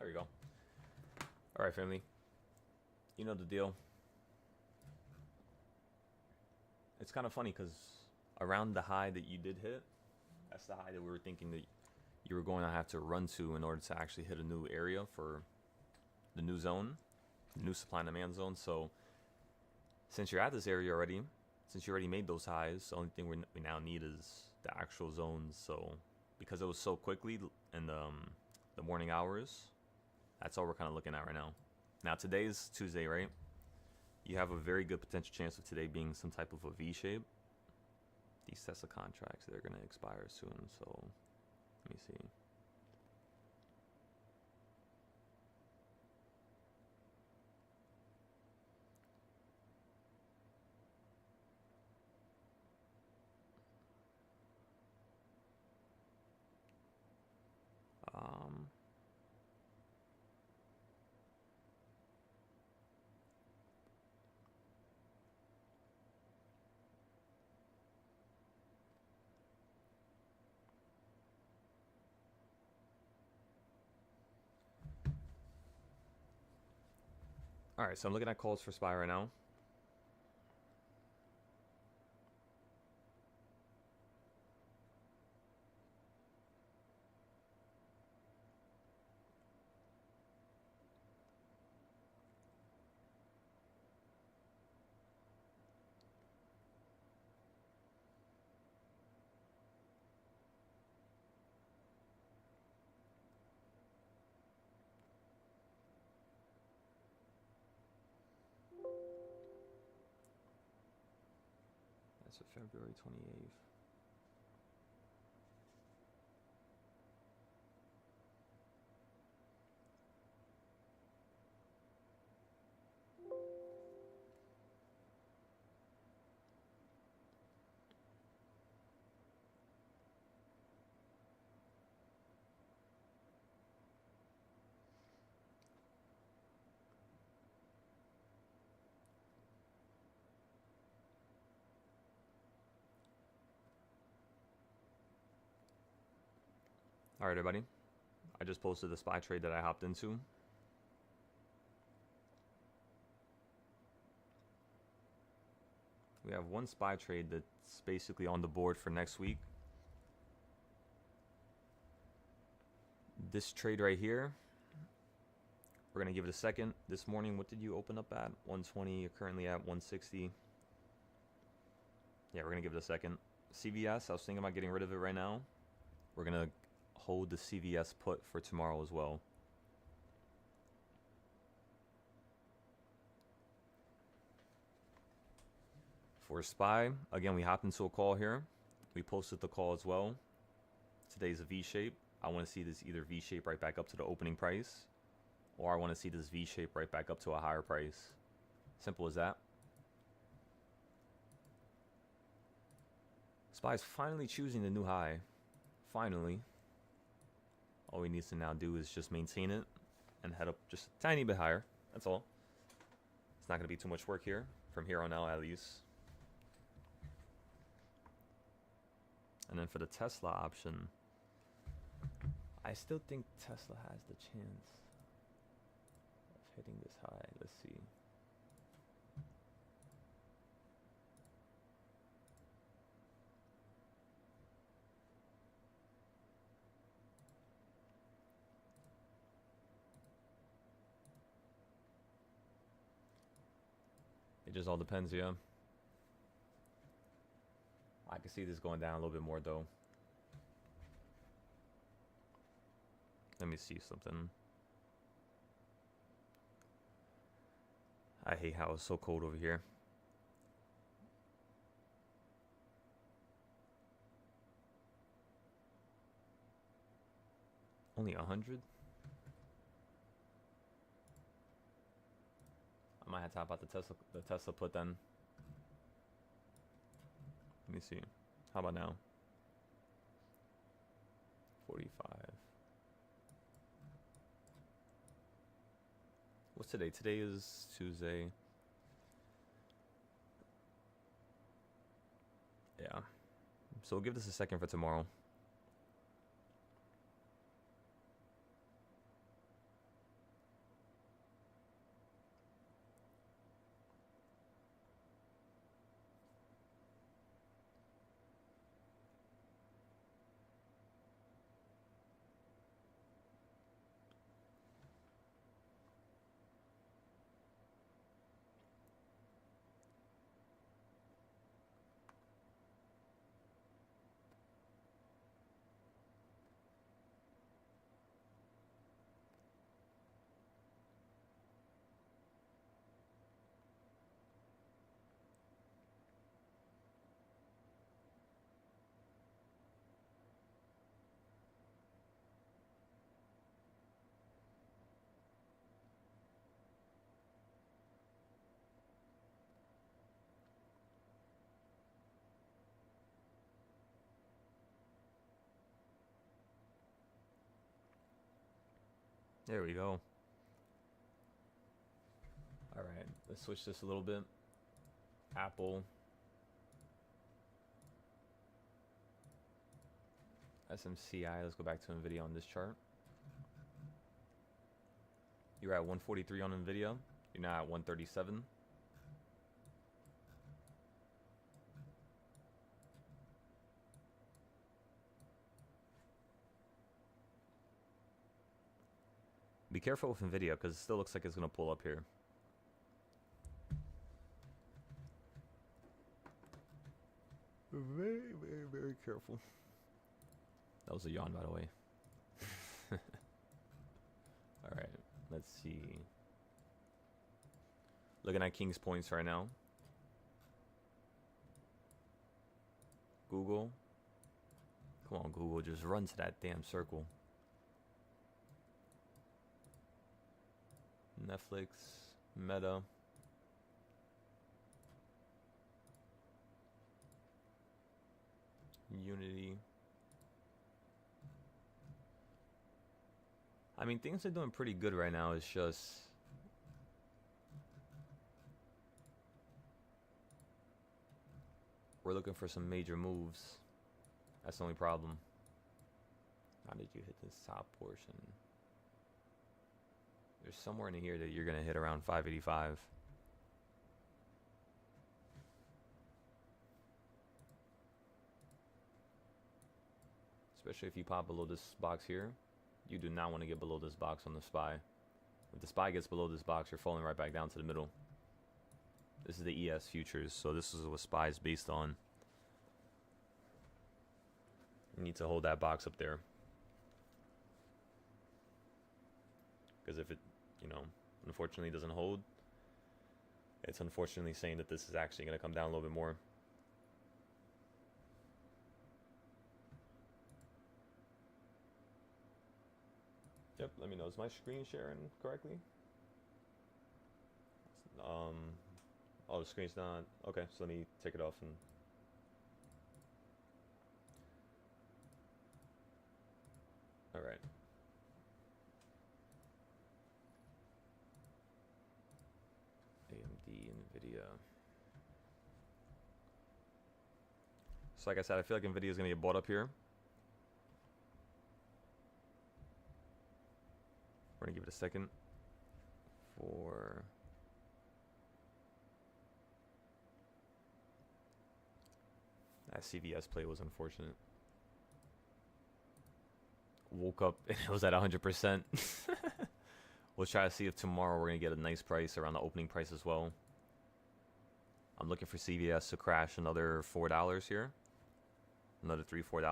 There we go. All right, family. You know the deal. It's kind of funny because around the high that you did hit, that's the high that we were thinking that you were going to have to run to in order to actually hit a new area for the new zone, the new supply and demand zone. So since you're at this area already, since you already made those highs, the only thing we now need is the actual zones. So because it was so quickly in the morning hours, that's all we're kind of looking at right now. Now today's Tuesday, right? You have a very good potential chance of today being some type of a V shape. These Tesla contracts, they're going to expire soon. So let me see. All right, so I'm looking at calls for SPY right now. That's February 28th. All right, everybody. I just posted the SPY trade that I hopped into. We have one SPY trade that's basically on the board for next week. This trade right here, we're going to give it a second. This morning, what did you open up at? 120. You're currently at 160. Yeah, we're going to give it a second. CVS, I was thinking about getting rid of it right now. We're going to hold the CVS put for tomorrow as well. For SPY, again, we hopped into a call here. We posted the call as well. Today's a V shape. I want to see this either V shape right back up to the opening price, or I want to see this V shape right back up to a higher price. Simple as that. SPY is finally choosing the new high. Finally. All he needs to now do is just maintain it and head up just a tiny bit higher. That's all. It's not going to be too much work here, from here on out at least. And then for the Tesla option, I still think Tesla has the chance of hitting this high. Let's see. It just all depends, yeah. I can see this going down a little bit more though. Let me see something. I hate how it's so cold over here. Only 100? I might have to top out the Tesla put then. Let me see. How about now? 45. What's today? Today is Tuesday. Yeah. So we'll give this a second for tomorrow. There we go. All right, let's switch this a little bit. Apple. SMCI, let's go back to NVIDIA on this chart. You're at 143 on NVIDIA. You're now at 137. Be careful with NVIDIA because it still looks like it's going to pull up here. Very, very, very careful. That was a yawn, by the way. All right, let's see. Looking at King's Points right now. Google. Come on, Google, just run to that damn circle. Netflix, Meta. Unity. I mean, things are doing pretty good right now. It's just we're looking for some major moves. That's the only problem. How did you hit this top portion? There's somewhere in here that you're going to hit around 585. Especially if you pop below this box here. You do not want to get below this box on the SPY. If the SPY gets below this box, you're falling right back down to the middle. This is the ES futures, so this is what SPY is based on. You need to hold that box up there. Because if it, you know, unfortunately doesn't hold, it's unfortunately saying that this is actually going to come down a little bit more. Yep, let me know. Is my screen sharing correctly? Oh, the screen's not. Okay, so let me take it off and. All right. AMD, NVIDIA. So like I said, I feel like NVIDIA is going to get bought up here. We're going to give it a second for that CVS play was unfortunate. Woke up and it was at 100%. We'll try to see if tomorrow we're going to get a nice price around the opening price as well. I'm looking for CVS to crash another $4 here. Another $3-4. All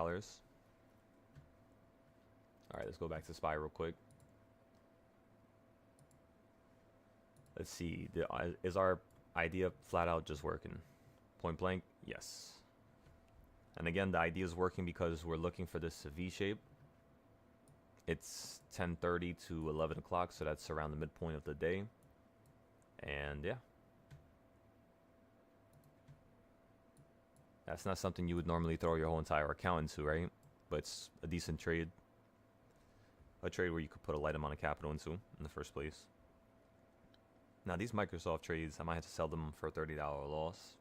right, let's go back to SPY real quick. Let's see. Is our idea flat out just working? Point blank, yes. And again, the idea is working because we're looking for this V shape. It's 10:30 to 11 o'clock, so that's around the midpoint of the day. And yeah. That's not something you would normally throw your whole entire account into, right? But it's a decent trade. A trade where you could put a light amount of capital into in the first place. Now, these Microsoft trades, I might have to sell them for a $30 loss.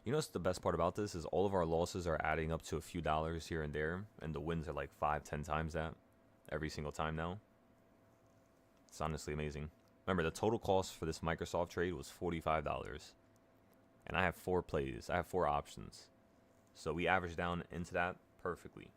You know what's the best part about this is all of our losses are adding up to a few dollars here and there, and the wins are like 5-10 times that every single time now. It's honestly amazing. Remember, the total cost for this Microsoft trade was $45. And I have 4 plays. I have 4 options. So we average down into that perfectly.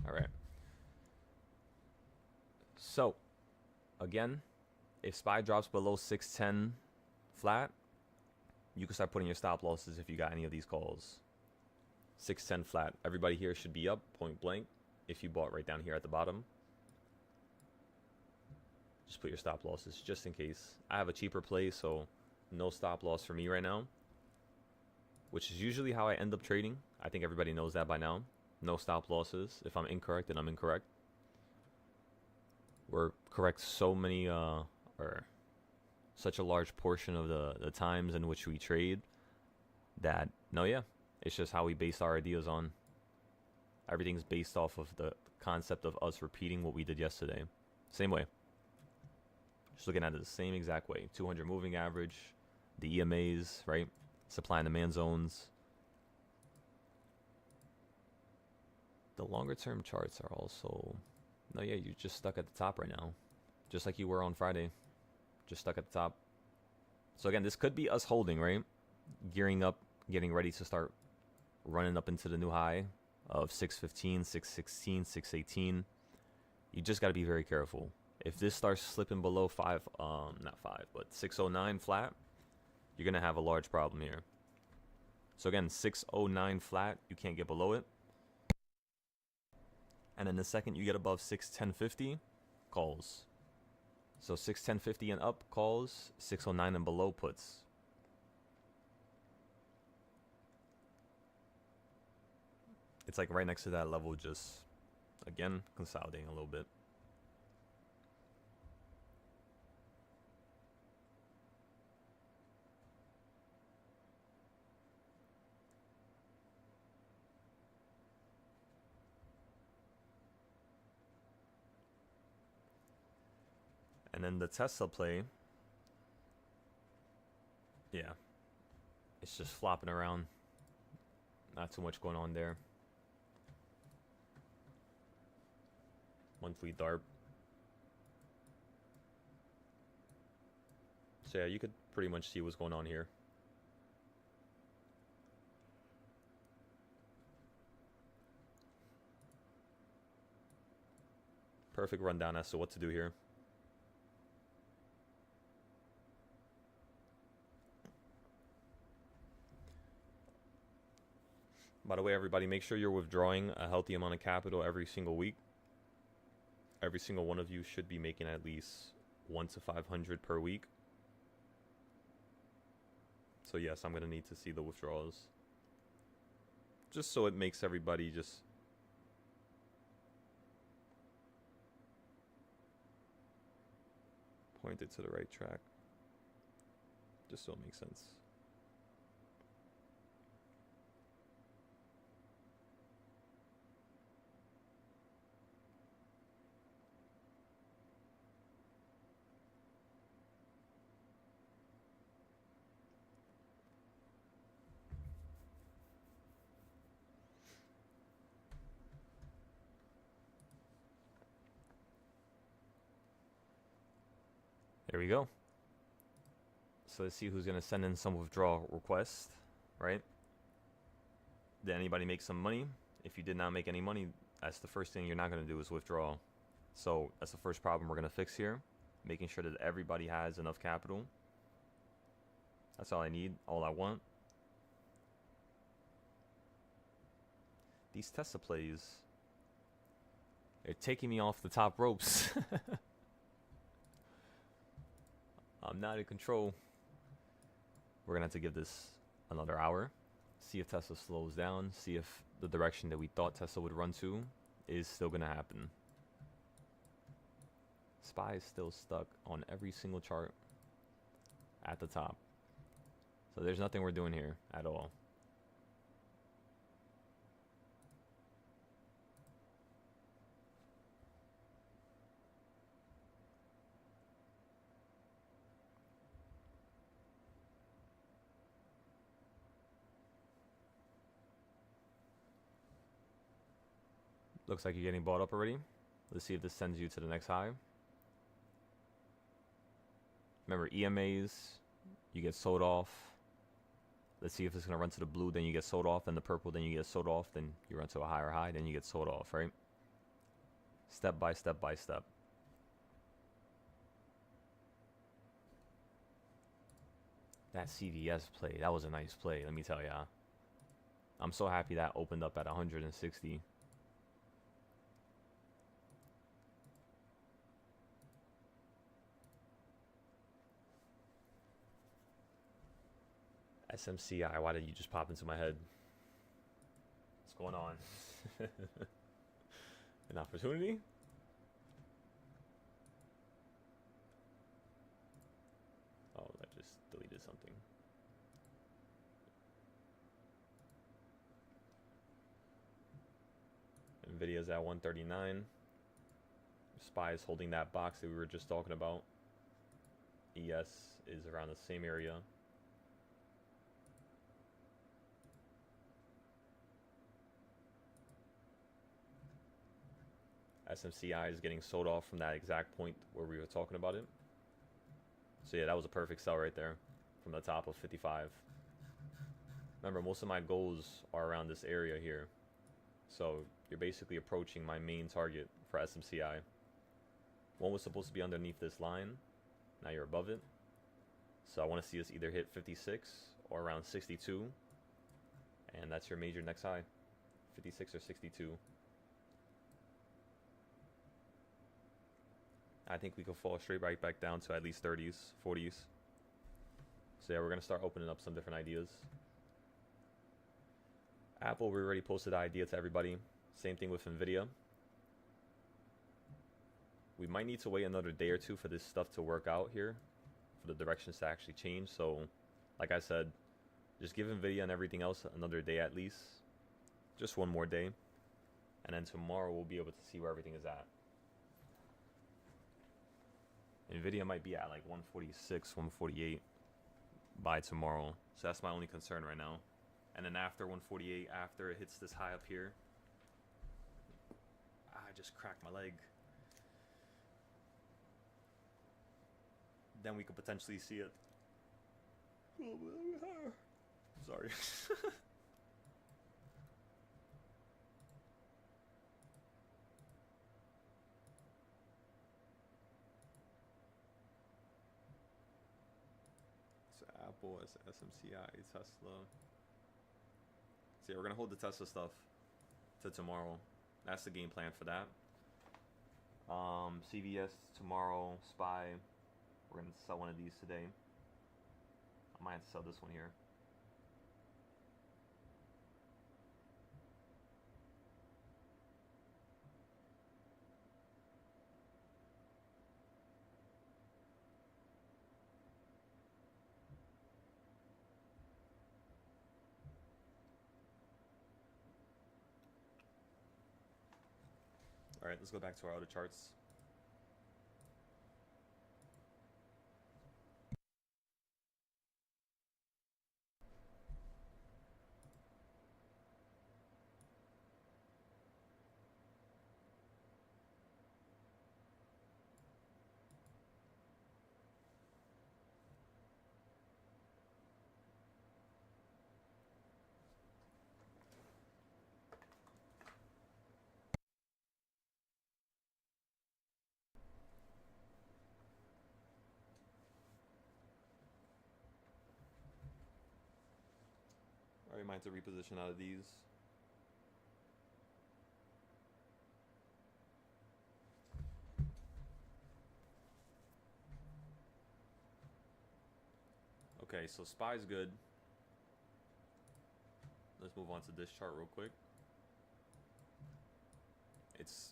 All right. So, again, if SPY drops below 610 flat, you can start putting your stop losses if you got any of these calls. 610 flat. Everybody here should be up point blank if you bought right down here at the bottom. Just put your stop losses just in case. I have a cheaper play, so no stop loss for me right now, which is usually how I end up trading. I think everybody knows that by now. No stop losses. If I'm incorrect, then I'm incorrect. We're correct so many, or such a large portion of the times in which we trade that, no, yeah, it's just how we base our ideas on. Everything's based off of the concept of us repeating what we did yesterday. Same way. Just looking at it the same exact way. 200 moving average, the EMAs, right? Supply and demand zones. The longer term charts are also, no, yeah, you're just stuck at the top right now. Just like you were on Friday. Just stuck at the top. So again, this could be us holding, right? Gearing up, getting ready to start running up into the new high of 615, 616, 618. You just got to be very careful. If this starts slipping below 609 flat, you're going to have a large problem here. So again, 609 flat, you can't get below it. And then the second you get above 610.50, calls. So 610.50 and up calls, 609 and below puts. It's like right next to that level, just again consolidating a little bit. And then the Tesla play, yeah, it's just flopping around. Not too much going on there. Monthly DARP. So yeah, you could pretty much see what's going on here. Perfect rundown as to what to do here. By the way, everybody, make sure you're withdrawing a healthy amount of capital every single week. Every single one of you should be making at least 1 to 500 per week. So yes, I'm going to need to see the withdrawals. Just so it makes everybody just pointed to the right track. Just so it makes sense. There we go. So let's see who's going to send in some withdrawal request, right? Did anybody make some money? If you did not make any money, that's the first thing you're not going to do is withdraw. So that's the first problem we're going to fix here. Making sure that everybody has enough capital. That's all I need, all I want. These Tesla plays, they're taking me off the top ropes. I'm not in control. We're going to have to give this another hour. See if Tesla slows down. See if the direction that we thought Tesla would run to is still going to happen. SPY is still stuck on every single chart at the top. So there's nothing we're doing here at all. Looks like you're getting bought up already. Let's see if this sends you to the next high. Remember, EMAs, you get sold off. Let's see if it's going to run to the blue, then you get sold off, then the purple, then you get sold off, then you run to a higher high, then you get sold off, right? Step by step by step. That CVS play, that was a nice play, let me tell ya. I'm so happy that opened up at 160. SMCI, why did you just pop into my head? What's going on? An opportunity? Oh, that just deleted something. NVIDIA's at 139. SPYS holding that box that we were just talking about. ES is around the same area. SMCI is getting sold off from that exact point where we were talking about it. So yeah, that was a perfect sell right there from the top of 55. Remember, most of my goals are around this area here. So you're basically approaching my main target for SMCI. One was supposed to be underneath this line. Now you're above it. So I want to see us either hit 56 or around 62. And that's your major next high. 56 or 62. I think we could fall straight right back down to at least 30s, 40s. So yeah, we're going to start opening up some different ideas. Apple, we already posted the idea to everybody. Same thing with NVIDIA. We might need to wait another day or two for this stuff to work out here, for the directions to actually change. So, like I said, just give NVIDIA and everything else another day at least. Just one more day. And then tomorrow we'll be able to see where everything is at. NVIDIA might be at like 146, 148 by tomorrow. So that's my only concern right now. And then after 148, after it hits this high up here, I just cracked my leg. Then we could potentially see it. Sorry. So Apple, SMCI, Tesla. So yeah, we're gonna hold the Tesla stuff to tomorrow. That's the game plan for that. CVS tomorrow, SPY. We're gonna sell one of these today. I might have to sell this one here. All right, let's go back to our other charts. All right, might have to reposition out of these. Okay, so SPY's good. Let's move on to this chart real quick. It's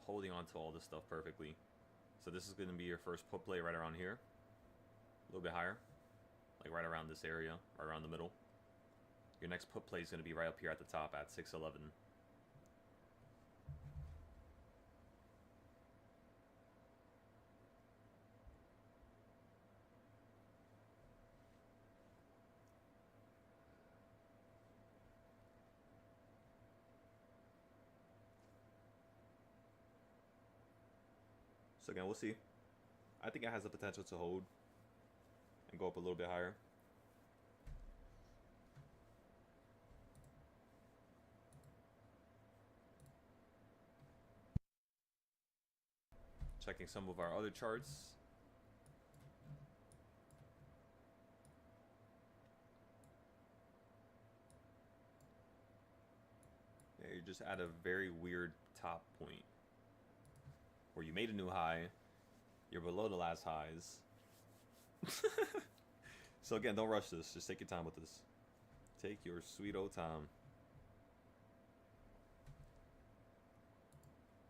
holding on to all this stuff perfectly. So this is going to be your first put play right around here. A little bit higher. Like right around this area, right around the middle. Your next put play is going to be right up here at the top at 611. So again, we'll see. I think it has the potential to hold and go up a little bit higher. Checking some of our other charts. you're just at a very weird top point where you made a new high, you're below the last highs. So again, don't rush this. Just take your time with this. Take your sweet old time.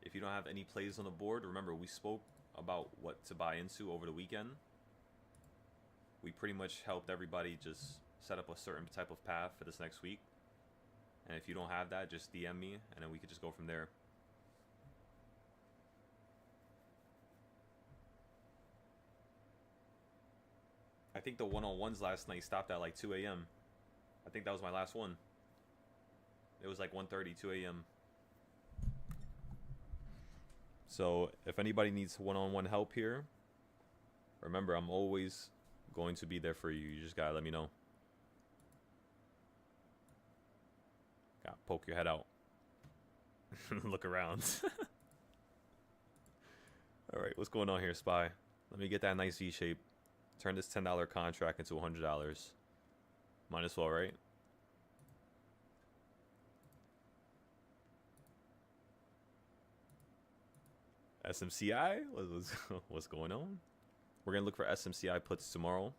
If you don't have any plays on the board, remember we spoke about what to buy into over the weekend. We pretty much helped everybody just set up a certain type of path for this next week. And if you don't have that, just DM me and then we could just go from there. I think the one-on-ones last night stopped at like 2 a.m. I think that was my last one. It was like 1:30, 2 a.m. So if anybody needs one-on-one help here, remember I'm always going to be there for you. You just gotta let me know. Gotta poke your head out. Look around. Alright, what's going on here, Spy? Let me get that nice V shape. Turn this $10 contract into $100. Might as well, right? SMCI? What's going on? We're going to look for SMCI puts tomorrow.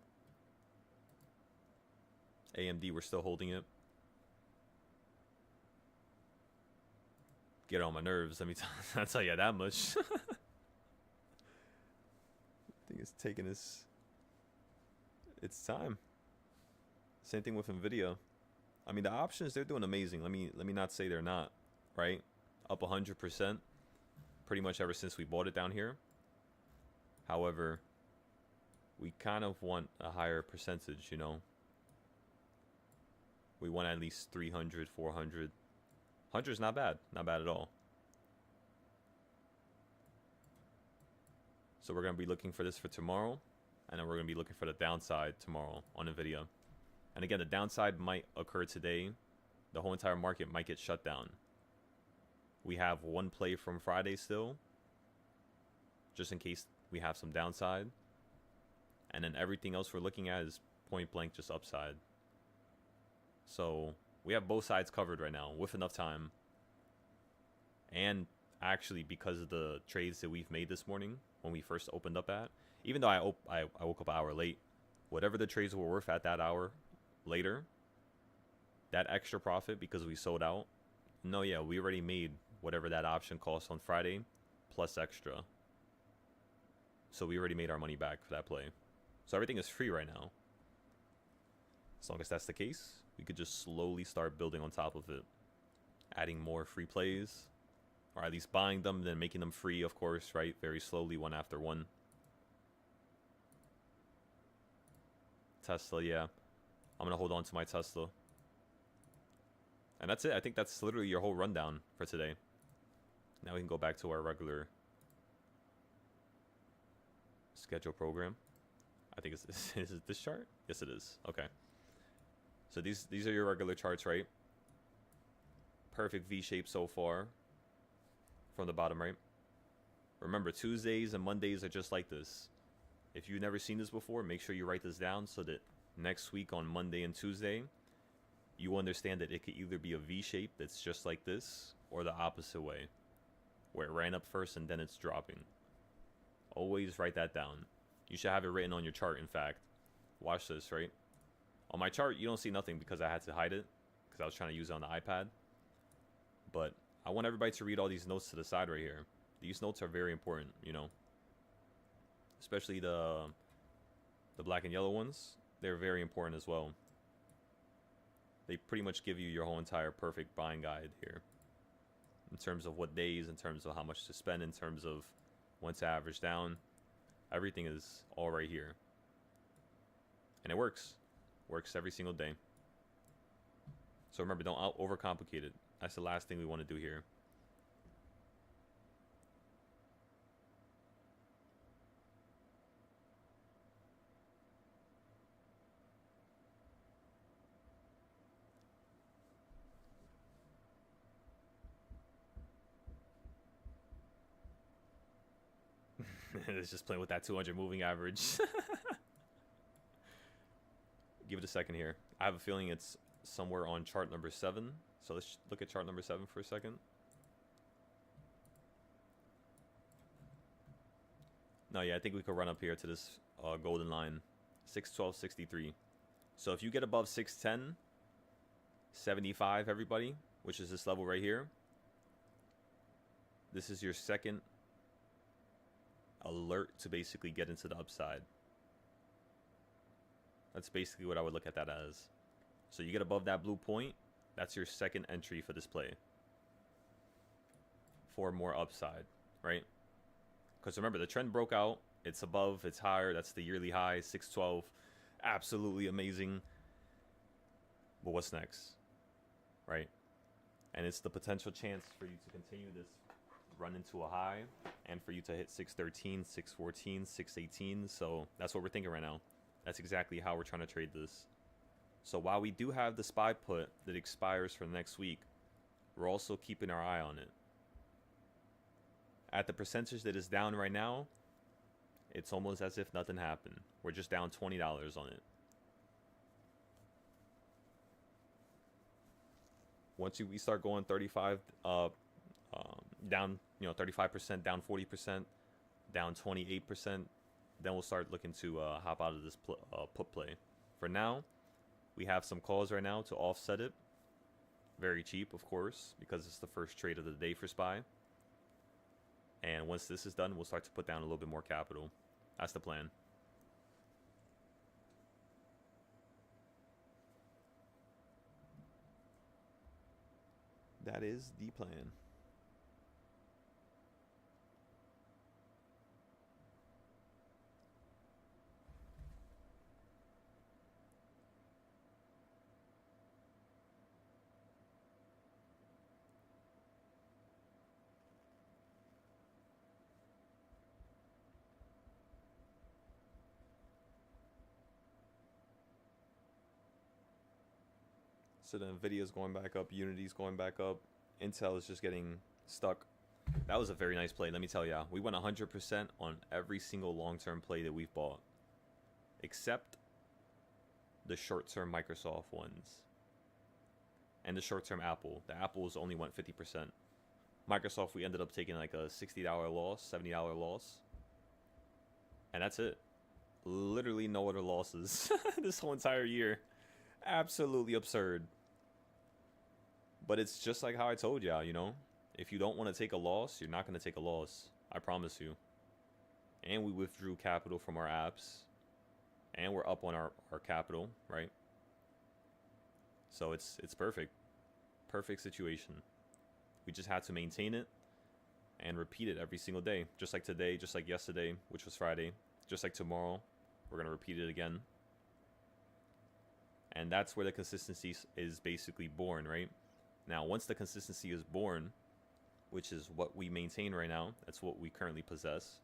AMD, we're still holding it. Get on my nerves. Let me I'll tell you that much. I think it's taking its time. Same thing with NVIDIA. I mean, the options, they're doing amazing. Let me not say they're not, right? Up 100%. Pretty much ever since we bought it down here. However, we kind of want a higher percentage, you know. We want at least 300, 400. 100 is not bad. Not bad at all. So we're going to be looking for this for tomorrow. And then we're going to be looking for the downside tomorrow on NVIDIA. And again, the downside might occur today. The whole entire market might get shut down. We have one play from Friday still, just in case we have some downside. And then everything else we're looking at is point blank just upside. So we have both sides covered right now with enough time. And actually, because of the trades that we've made this morning when we first opened up at, even though I woke up an hour late, whatever the trades were worth at that hour later, that extra profit because we sold out, no, yeah, we already made whatever that option cost on Friday plus extra. So we already made our money back for that play. So everything is free right now. As long as that's the case, we could just slowly start building on top of it. Adding more free plays, or at least buying them, then making them free, of course, right? Very slowly, one after one. Tesla, yeah. I'm going to hold on to my Tesla. And that's it. I think that's literally your whole rundown for today. Now we can go back to our regular schedule program. I think is it this chart? Yes, it is. Okay. So these are your regular charts, right? Perfect V shape so far from the bottom right. Remember, Tuesdays and Mondays are just like this. If you've never seen this before, make sure you write this down so that next week on Monday and Tuesday, you understand that it could either be a V shape that's just like this or the opposite way, where it ran up first and then it's dropping. Always write that down. You should have it written on your chart, in fact. Watch this, right? On my chart, you don't see nothing because I had to hide it because I was trying to use it on the iPad. But I want everybody to read all these notes to the side right here. These notes are very important, you know. Especially the black and yellow ones. They're very important as well. They pretty much give you your whole entire perfect buying guide here. In terms of what days, in terms of how much to spend, in terms of when to average down. Everything is all right here. And it works. Works every single day. So remember, don't overcomplicate it. That's the last thing we want to do here. It's just playing with that 200 moving average. Give it a second here. I have a feeling it's somewhere on chart number 7. So let's look at chart number 7 for a second. No, yeah, I think we could run up here to this golden line, 612.63. So if you get above 610.75, everybody, which is this level right here, this is your second alert to basically get into the upside. That's basically what I would look at that as. So you get above that blue point, that's your second entry for this play. For more upside, right? Because remember, the trend broke out. It's above, it's higher. That's the yearly high, 612. Absolutely amazing. But what's next, right? And it's the potential chance for you to continue this run into a high and for you to hit 613, 614, 618. So that's what we're thinking right now. That's exactly how we're trying to trade this. So while we do have the SPY put that expires for the next week, we're also keeping our eye on it. At the percentage that is down right now, it's almost as if nothing happened. We're just down $20 on it. Once we start going 35 down, 35%, down 40%, down 28%, then we'll start looking to hop out of this put play. For now, we have some calls right now to offset it. Very cheap, of course, because it's the first trade of the day for SPY. And once this is done, we'll start to put down a little bit more capital. That's the plan. That is the plan. So the NVIDIA is going back up, Unity is going back up, Intel is just getting stuck. That was a very nice play, let me tell ya. We went 100% on every single long-term play that we've bought, except the short-term Microsoft ones and the short-term Apple. The Apples only went 50%. Microsoft, we ended up taking like a $60 loss, $70 loss, and that's it. Literally no other losses this whole entire year. Absolutely absurd. But it's just like how I told y'all, if you don't want to take a loss, you're not going to take a loss. I promise you. And we withdrew capital from our apps. And we're up on our capital, right? So it's perfect. Perfect situation. We just had to maintain it and repeat it every single day. Just like today, just like yesterday, which was Friday. Just like tomorrow, we're going to repeat it again. And that's where the consistency is basically born, right? Now, once the consistency is born, which is what we maintain right now, that's what we currently possess,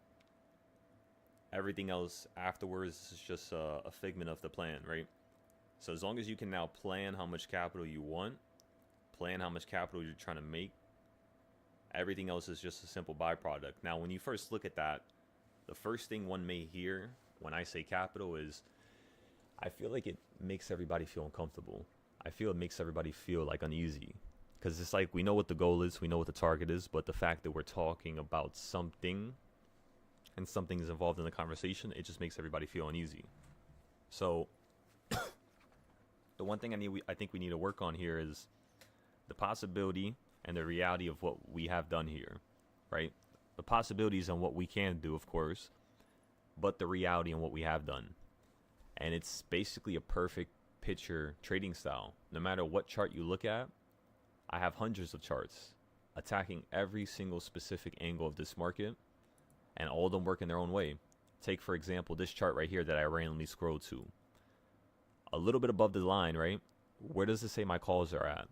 everything else afterwards is just a figment of the plan, right? So as long as you can now plan how much capital you want, plan how much capital you're trying to make, everything else is just a simple byproduct. Now, when you first look at that, the first thing one may hear when I say capital is, I feel like it makes everybody feel uncomfortable. I feel it makes everybody feel like uneasy. Because it's like, we know what the goal is, we know what the target is, but the fact that we're talking about something and something is involved in the conversation, it just makes everybody feel uneasy. So the one thing I think we need to work on here is the possibility and the reality of what we have done here, right? The possibilities and what we can do, of course, but the reality and what we have done. And it's basically a perfect picture trading style. No matter what chart you look at, I have hundreds of charts attacking every single specific angle of this market, and all of them work in their own way. Take, for example, this chart right here that I randomly scrolled to. A little bit above the line, right? Where does it say my calls are at?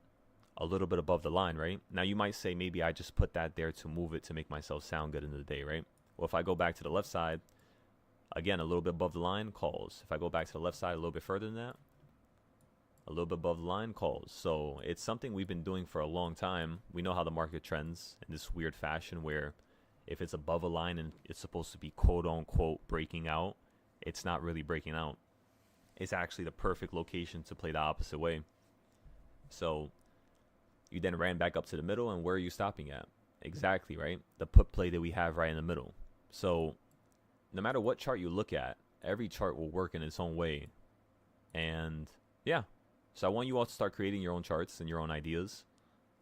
A little bit above the line, right? Now you might say maybe I just put that there to move it to make myself sound good in the day, right? Well, if I go back to the left side, again, a little bit above the line, calls. If I go back to the left side a little bit further than that, a little bit above the line, calls. So it's something we've been doing for a long time. We know how the market trends in this weird fashion where if it's above a line and it's supposed to be quote-unquote breaking out, it's not really breaking out. It's actually the perfect location to play the opposite way. So You then ran back up to the middle, and where are you stopping at? Exactly, right? The put play that we have right in the middle. So no matter what chart you look at, every chart will work in its own way. And yeah, so I want you all to start creating your own charts and your own ideas,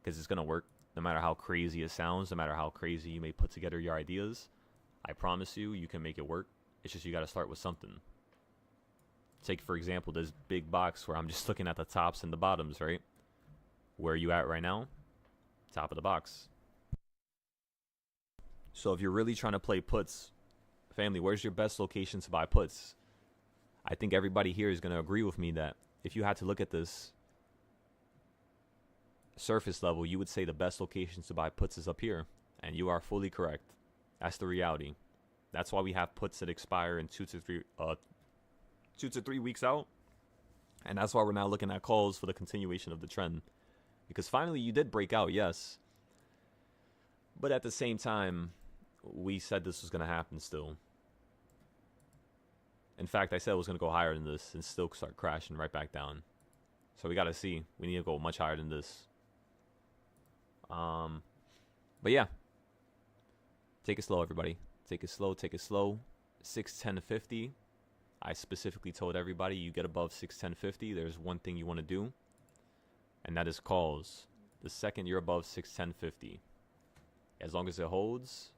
because it's going to work no matter how crazy it sounds, no matter how crazy you may put together your ideas. I promise you, you can make it work. It's just you got to start with something. Take, for example, this big box where I'm just looking at the tops and the bottoms, right? Where are you at right now? Top of the box. So if you're really trying to play puts, family, where's your best location to buy puts? I think everybody here is going to agree with me that if you had to look at this surface level, you would say the best location to buy puts is up here. And you are fully correct. That's the reality. That's why we have puts that expire in 2 to 3 weeks out. And that's why we're now looking at calls for the continuation of the trend. Because finally you did break out, yes. But at the same time, we said this was going to happen still. In fact, I said it was going to go higher than this and still start crashing right back down. So we got to see. We need to go much higher than this. But yeah. Take it slow, everybody. Take it slow, take it slow. 610.50. I specifically told everybody you get above 610.50, there's one thing you want to do. And that is calls. The second you're above 610.50. As long as it holds,